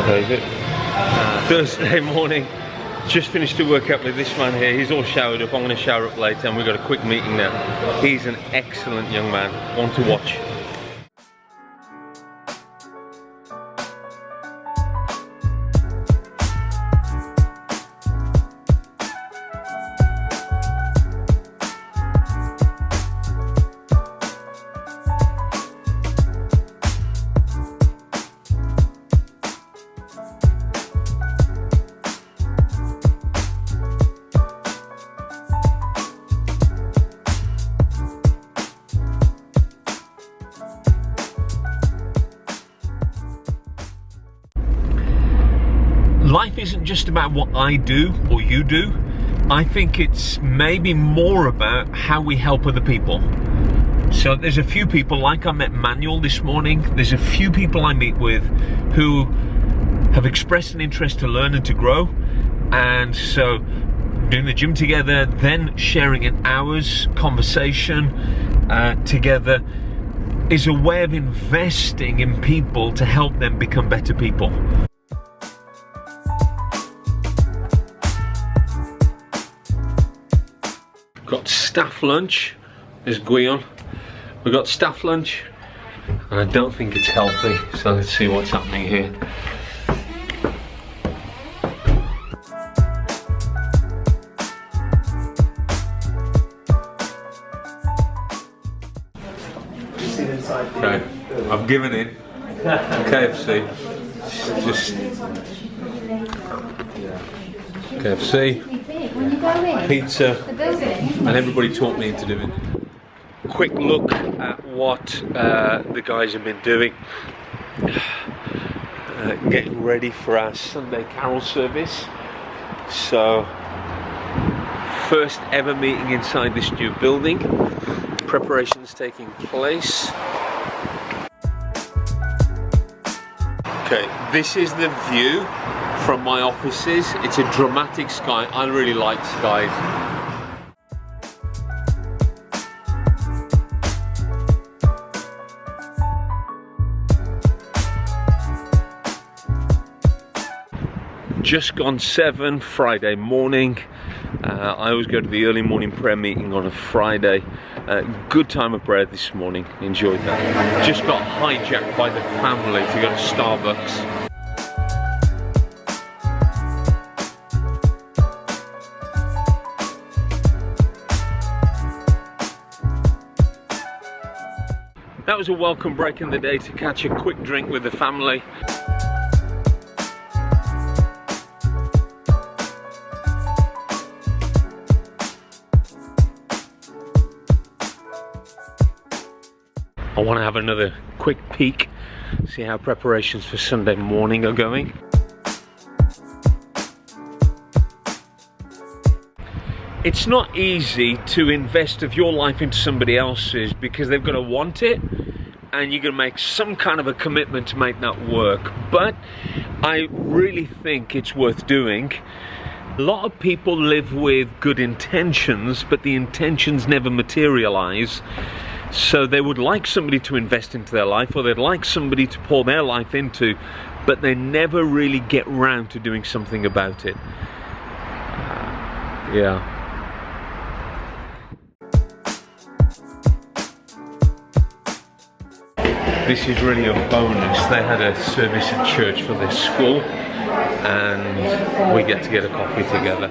Okay, Thursday morning. Just finished a workout with this man here. He's all showered up. I'm going to shower up later, and we've got a quick meeting now. He's an excellent young man. One to watch. Life isn't just about what I do or you do. I think it's maybe more about how we help other people. So there's a few people, like I met Manuel this morning, there's a few people I meet with who have expressed an interest to learn and to grow. And so doing the gym together, then sharing an hour's conversation together is a way of investing in people to help them become better people. Got staff lunch. There's Guion. We've got staff lunch, and I don't think it's healthy, so let's see what's happening here. Okay, I've given in. KFC. Just KFC. Pizza, and everybody taught me into doing. Quick look at what the guys have been doing. Getting ready for our Sunday carol service. So, first ever meeting inside this new building. Preparations taking place. Okay, this is the view from my offices. It's a dramatic sky. I really like skies. Just gone 7 Friday morning. I always go to the early morning prayer meeting on a Friday. Good time of prayer this morning. Enjoyed that. Just got hijacked by the family to go to Starbucks. That was a welcome break in the day to catch a quick drink with the family. I want to have another quick peek, see how preparations for Sunday morning are going. It's not easy to invest of your life into somebody else's because they've got to want it, and you're going to make some kind of a commitment to make that work. But I really think it's worth doing. A lot of people live with good intentions, but the intentions never materialize. So they would like somebody to invest into their life, or they'd like somebody to pour their life into, but they never really get round to doing something about it. Yeah. This is really a bonus. They had a service at church for their school, and we get to get a coffee together.